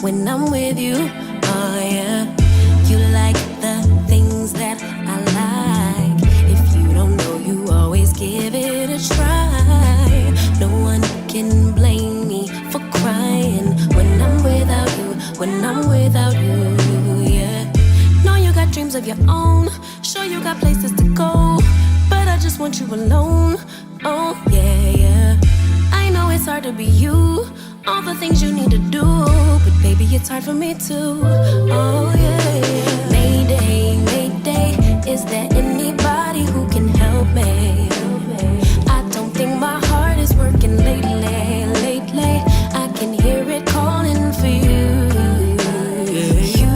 when I'm with you. Oh yeah, you like the things that I like. If you don't know, you always give it a try. No one can blame me for crying when I'm without you, when I'm without you, yeah. Know you got dreams of your own, sure you got places to go, but I just want you alone. Oh yeah, yeah. I know it's hard to be you, all the things you need to do, but baby, it's hard for me too. Oh yeah, yeah. Mayday, mayday, is there anybody who can help me? I don't think my heart is working lately, lately. I can hear it calling for you. You,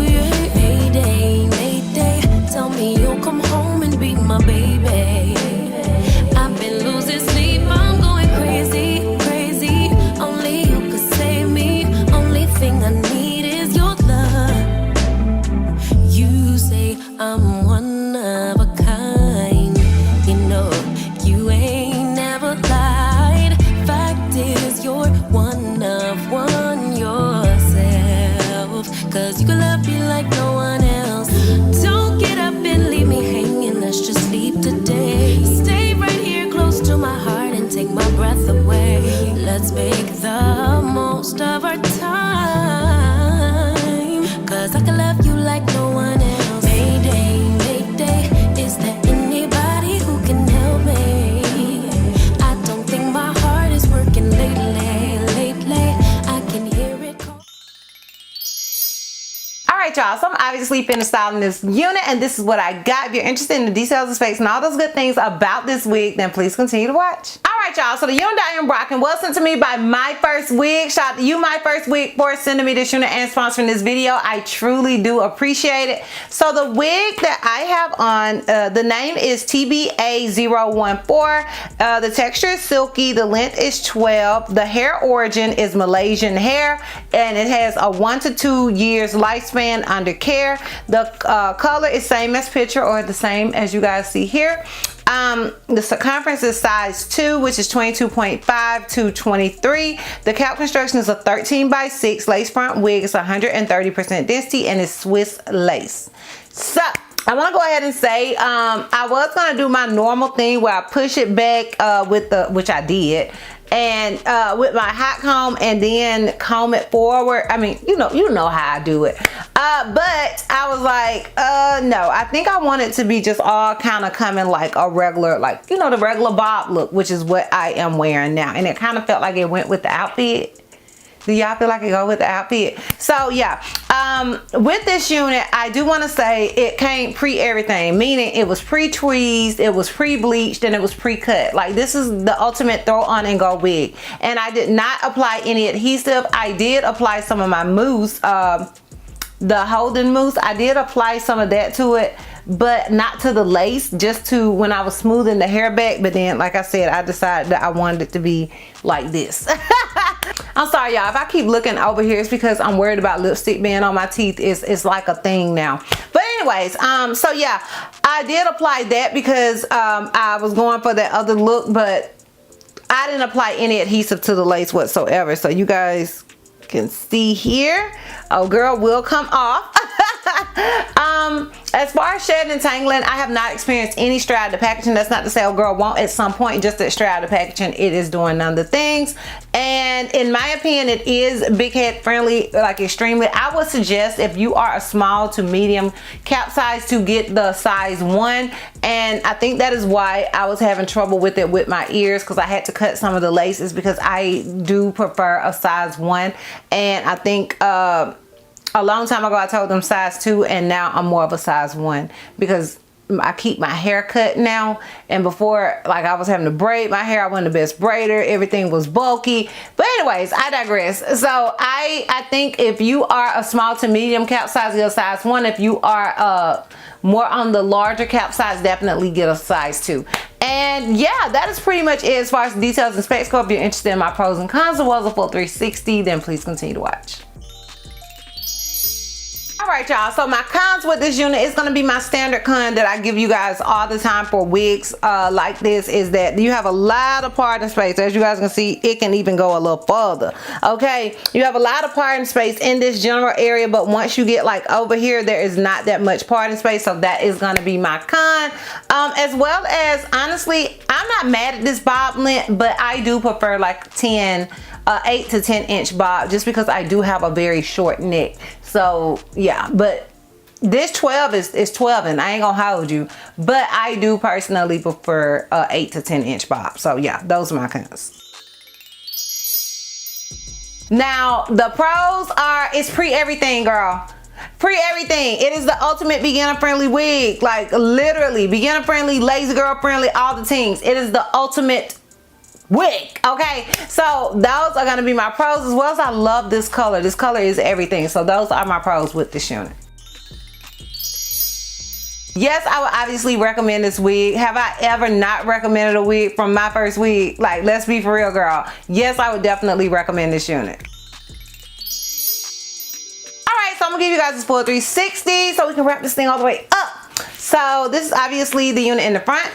yeah. Mayday, mayday, tell me you'll come home and be my baby. I've been losing sleep, I'm going crazy, crazy. Only you could save me. Only thing I need is your love. You say I'm one of a kind. You know, you ain't never lied. Fact is, you're one of one yourself. Cause you can love me like no one else. Don't get up and leave me hanging, let's just sleep today. Stay right here close to my heart and take my breath away. Let's make the most of our time. Cause I can love you like no one else. Mayday, mayday, is there anybody who can help me? I don't think my heart is working lately, lately. I can hear it call. Alright y'all, so I'm obviously finished styling this unit and this is what I got. If you're interested in the details of space and all those good things about this wig, then please continue to watch. Alright y'all, so the unit I am rocking was sent to me by Myfirstwig. Shout out to you, Myfirstwig, for sending me this unit and sponsoring this video. I truly do appreciate it. So the wig that I have on, the name is 𝐃𝐫𝐴014. The texture is silky, the length is 12, the hair origin is Malaysian hair, and it has a 1 to 2 years lifespan under care. The color is same as picture, or the same as you guys see here. The circumference is size 2, which is 22.5 to 23. The cap construction is a 13x6 lace front wig. It's 130% density and it's Swiss lace. So I want to go ahead and say I was going to do my normal thing where I push it back with the, which I did, and with my hot comb and then comb it forward. I mean, you know how I do it. But I was like, no, I think I want it to be just all kind of coming like a regular, like, you know, the regular bob look, which is what I am wearing now. And it kind of felt like it went with the outfit. Do y'all feel like it go with the outfit? So yeah, with this unit, I do want to say it came pre-everything, meaning it was pre-tweezed, it was pre-bleached, and it was pre-cut. Like, this is the ultimate throw on and go wig. And I did not apply any adhesive. I did apply some of my mousse, the holding mousse. I did apply some of that to it, but not to the lace, just to when I was smoothing the hair back. But then, like I said, I decided that I wanted it to be like this. I'm sorry y'all, if I keep looking over here, it's because I'm worried about lipstick being on my teeth. It's like a thing now. But anyways, so yeah, I did apply that because I was going for that other look, but I didn't apply any adhesive to the lace whatsoever. So you guys can see here, oh girl, will come off. As far as shedding and tangling, I have not experienced any stride to packaging. That's not to say, oh girl won't at some point. Just that stride to packaging, it is doing none of the things. And in my opinion, it is big head friendly, like extremely. I would suggest if you are a small to medium cap size to get the size 1. And I think that is why I was having trouble with it with my ears, because I had to cut some of the laces because I do prefer a size 1. And I think a long time ago I told them size 2, and now I'm more of a size 1 because I keep my hair cut now. And before, like, I was having to braid my hair. I wasn't the best braider. Everything was bulky. But anyways, I digress. So I think if you are a small to medium cap size, get a size 1. If you are more on the larger cap size, definitely get a size 2. And yeah, that is pretty much it as far as the details and specs go. If you're interested in my pros and cons, as well as a full 360, then please continue to watch. Alright y'all, so my cons with this unit is going to be my standard con that I give you guys all the time for wigs like this, is that you have a lot of parting space. As you guys can see, it can even go a little further. Okay, you have a lot of parting space in this general area, but once you get like over here, there is not that much parting space, so that is going to be my con. As well as, honestly, I'm not mad at this bob length, but I do prefer like 8 to 10 inch bob, just because I do have a very short neck. So yeah, but this 12 is 12, and I ain't gonna hold you, but I do personally prefer 8 to 10 inch bob. So yeah, those are my cons. Now the pros are, it's pre-everything, girl. Pre-everything. It is the ultimate beginner friendly wig, like literally beginner friendly, lazy girl friendly, all the things. It is the ultimate wig. Okay, so those are going to be my pros, as well as I love this color. This color is everything, so those are my pros with this unit. Yes, I would obviously recommend this wig. Have I ever not recommended a wig from Myfirstwig? Like, let's be for real, girl. Yes, I would definitely recommend this unit. Alright, so I'm gonna give you guys this full 360 so we can wrap this thing all the way up. So this is obviously the unit in the front.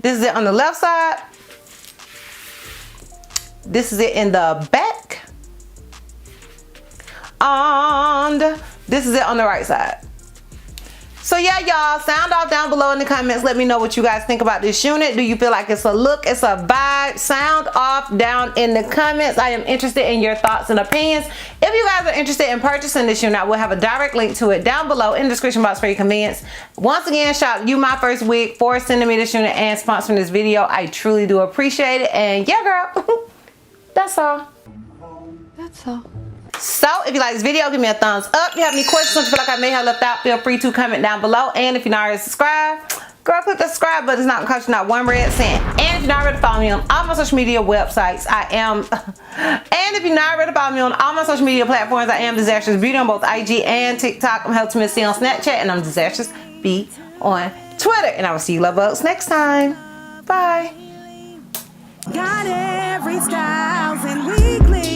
This is it on the left side. This is it in the back. And this is it on the right side. So yeah, y'all, sound off down below in the comments. Let me know what you guys think about this unit. Do you feel like it's a look, it's a vibe? Sound off down in the comments. I am interested in your thoughts and opinions. If you guys are interested in purchasing this unit, I will have a direct link to it down below in the description box for your convenience. Once again, shout out to you, Myfirstwig, for sending me this unit and sponsoring this video. I truly do appreciate it. And yeah, girl, that's all. That's all. So if you like this video, give me a thumbs up. If you have any questions, don't you feel like I may have left out, feel free to comment down below. And if you're not already subscribed, girl, click the subscribe button. It's not gonna cost you not one red cent. And if you're not already following me on all my social media websites, I am. And if you're not already following me on all my social media platforms, I am Disastrous Beauty on both IG and TikTok. I'm 𝐿𝐶 on Snapchat, and I'm Disastrous B on Twitter. And I will see you love bugs next time. Bye. Got every style and weekly.